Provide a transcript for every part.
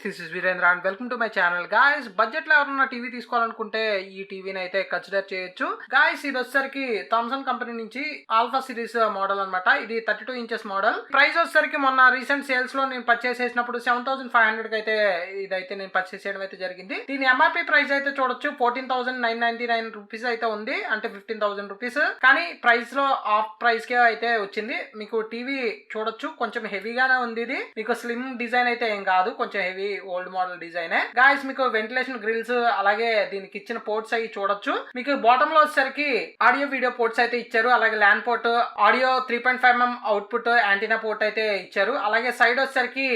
This is Virendra and welcome to my channel. Guys, budget లో ఎవరన్నా TV తీసుకోవాలనుకుంటే ఈ టీవీని అయితే కన్సిడర్ చేయొచ్చు. గాయస్, ఇది వచ్చేసరికి థామ్సన్ కంపెనీ నుంచి ఆల్ఫా సిరీస్ మోడల్ అనమాట. ఇది 32 ఇంచెస్ మోడల్. ప్రైస్ వచ్చేసరికి మొన్న రీసెంట్ సేల్స్ లో నేను పర్చేస్ చేసినప్పుడు 7500 కి అయితే ఇదైతే నేను పర్చేస్ చేయడం అయితే జరిగింది. దీని ఎంఆర్పీ ప్రైస్ అయితే చూడొచ్చు 14,999 రూపీస్ అయితే ఉంది, అంటే 15,000 రూపీస్. కానీ ప్రైస్ లో ఆఫ్ ప్రైస్ కే అయితే వచ్చింది. మీకు టీవీ చూడొచ్చు, కొంచెం హెవీగానే ఉంది. ఇది మీకు స్లిమ్ డిజైన్ అయితే ఏం కాదు, కొంచెం heavy old model design. Guys, మీకు వెంటిలేషన్ గ్రిల్స్ అలాగే దీనికి ఇచ్చిన పోర్ట్స్ అవి చూడొచ్చు. మీకు బాటమ్ లో వచ్చేసరికి ఆడియో వీడియో పోర్ట్స్ అయితే ఇచ్చారు. అలాగే LAN port, audio 3.5mm output antenna port అయితే ఇచ్చారు. అలాగే సైడ్ వచ్చేసరికి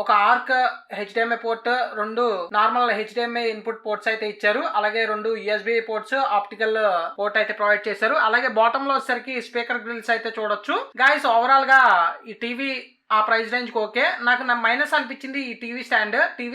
ఒక arc HDMI port, 2 normal HDMI input ports అయితే ఇచ్చారు. అలాగే 2 యూఎస్బి పోర్ట్స్, ఆప్టికల్ పోర్ట్ అయితే ప్రొవైడ్ చేశారు. అలాగే బాటమ్ లో వచ్చేసరికి స్పీకర్ గ్రిల్స్ అయితే చూడొచ్చు. గాయస్, ఓవరాల్ గా ఈ టీవీ ఆ ప్రైస్ రేంజ్ కి ఓకే. నాకు మైనస్ అనిపించింది ఈ టీవీ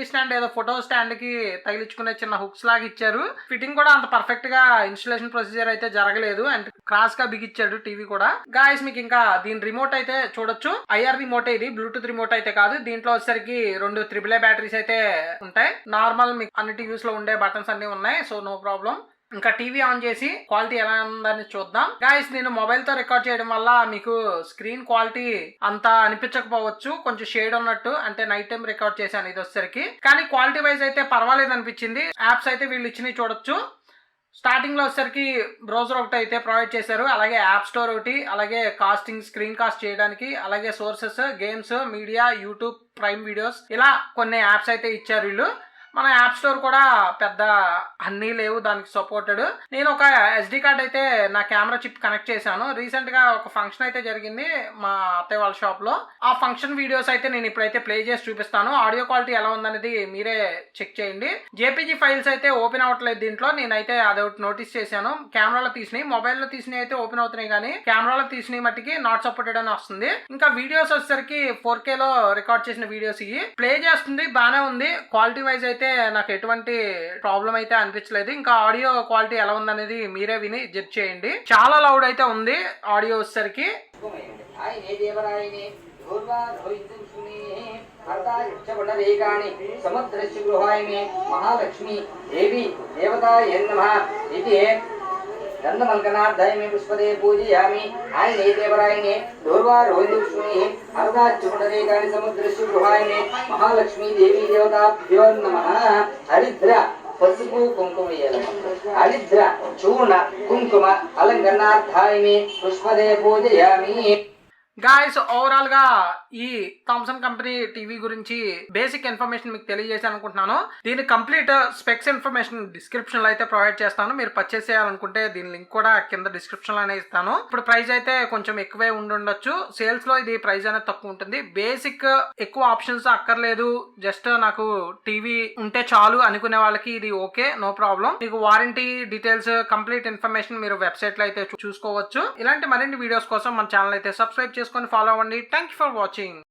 స్టాండ్ ఏదో ఫోటో స్టాండ్ కి తగిలించుకునే చిన్న హుక్స్ లాగా ఇచ్చారు. ఫిట్టింగ్ కూడా అంత పర్ఫెక్ట్ గా ఇన్స్టలేషన్ ప్రొసీజర్ అయితే జరగలేదు, అండ్ క్రాస్ గా బిగిచ్చాడు టీవీ కూడా. గాయస్, మీకు ఇంకా దీని రిమోట్ అయితే చూడొచ్చు. ఐఆర్ రిమోట్, ఇది బ్లూటూత్ రిమోట్ అయితే కాదు. దీంట్లో వచ్చేసరికి 2 AAA బ్యాటరీస్ అయితే ఉంటాయి. నార్మల్ మీకు అన్ని టీవీస్ లో ఉండే బటన్స్ అన్ని ఉన్నాయి, సో నో ప్రాబ్లం. ఇంకా టీవీ ఆన్ చేసి క్వాలిటీ ఎలా ఉందని చూద్దాం. గాయస్, నేను మొబైల్ తో రికార్డ్ చేయడం వల్ల మీకు స్క్రీన్ క్వాలిటీ అంత అనిపించకపోవచ్చు, కొంచెం షేడ్ ఉన్నట్టు, అంటే నైట్ టైం రికార్డ్ చేశాను ఇది వచ్చేసరికి. కానీ క్వాలిటీ వైజ్ అయితే పర్వాలేదు అనిపించింది. యాప్స్ అయితే వీళ్ళు ఇచ్చినవి చూడొచ్చు. స్టార్టింగ్ లో వచ్చేసరికి బ్రౌజర్ ఒకటి అయితే ప్రొవైడ్ చేశారు, అలాగే యాప్ స్టోర్ ఒకటి, అలాగే కాస్టింగ్ స్క్రీన్ కాస్ట్ చేయడానికి, అలాగే sources, games, media, YouTube, prime videos, ఇలా కొన్ని యాప్స్ అయితే ఇచ్చారు వీళ్ళు. మన యాప్ స్టోర్ కూడా పెద్ద అన్నీ లేవు దానికి సపోర్టెడ్. నేను ఒక SD కార్డ్ అయితే నా కెమెరా చిప్ కనెక్ట్ చేశాను. రీసెంట్ గా ఒక ఫంక్షన్ అయితే జరిగింది మా అత్తయ్య వాళ్ళ షాప్ లో. ఆ ఫంక్షన్ వీడియోస్ అయితే నేను ఇప్పుడైతే ప్లే చేసి చూపిస్తాను. ఆడియో క్వాలిటీ ఎలా ఉందనేది మీరే చెక్ చేయండి. జేపీజీ ఫైల్స్ అయితే ఓపెన్ అవ్వట్లేదు దీంట్లో. నేనైతే అదొకటి నోటీస్ చేశాను. కెమెరాలో తీసినాయి, మొబైల్లో తీసినవి అయితే ఓపెన్ అవుతున్నాయి, కానీ కెమెరాలో తీసినవి మట్టికి నాట్ సపోర్టెడ్ అని వస్తుంది. ఇంకా వీడియోస్ వచ్చేసరికి 4K లో రికార్డ్ చేసిన వీడియోస్ ఇవి ప్లే చేస్తుంది, బానే ఉంది. క్వాలిటీ వైజ్ అయితే నాకు ఎటువంటి ప్రాబ్లం అయితే అనిపించలేదు. ఇంకా ఆడియో క్వాలిటీ ఎలా ఉందనేది మీరే విని జడ్జ్ చేయండి. చాలా లౌడ్ అయితే ఉంది ఆడియో వచ్చేసరికి. మహాలక్ష్మి దేవి దేవతా గంధమల్కనార్థాయమే పుష్పదే పూజయామి. ఆయనే దేవరాయనే దూర్వారోహిణి అర్ధాచ్యుపుండరేకాని సముద్రస్య గృహాయనే మహాలక్ష్మీ దేవీ దేవతాభ్యో నమః. హరిద్ర పసుపు కుంకుమ, హరిద్ర చూర్ణ కుంకుమ అలంకరణార్థాయమే పుష్పదే పూజయామి. గాయస్, ఓవరాల్ గా ఈ థామ్సన్ కంపెనీ టీవీ గురించి బేసిక్ ఇన్ఫర్మేషన్ మీకు తెలియజేసాను అనుకుంటున్నాను. దీని కంప్లీట్ స్పెక్స్ ఇన్ఫర్మేషన్ డిస్క్రిప్షన్ లో అయితే ప్రొవైడ్ చేస్తాను. మీరు పర్చేస్ చేయాలనుకుంటే దీని లింక్ కూడా కింద డిస్క్రిప్షన్ లోనే ఇస్తాను. ఇప్పుడు ప్రైస్ అయితే కొంచెం ఎక్కువే ఉండొచ్చు. సేల్స్ లో ఇది ప్రైస్ అనేది తక్కువ ఉంటుంది. బేసిక్ ఎక్కువ ఆప్షన్స్ అక్కర్లేదు, జస్ట్ నాకు టీవీ ఉంటే చాలు అనుకునే వాళ్ళకి ఇది ఓకే, నో ప్రాబ్లం. మీకు వారంటీ డీటెయిల్స్, కంప్లీట్ ఇన్ఫర్మేషన్ మీరు వెబ్సైట్ లో అయితే చూసుకోవచ్చు. ఇలాంటి మరిన్ని వీడియోస్ కోసం మన ఛానల్ అయితే సబ్స్క్రైబ్ చేసుకొని ఫాలో అవ్వండి. Thank you for watching.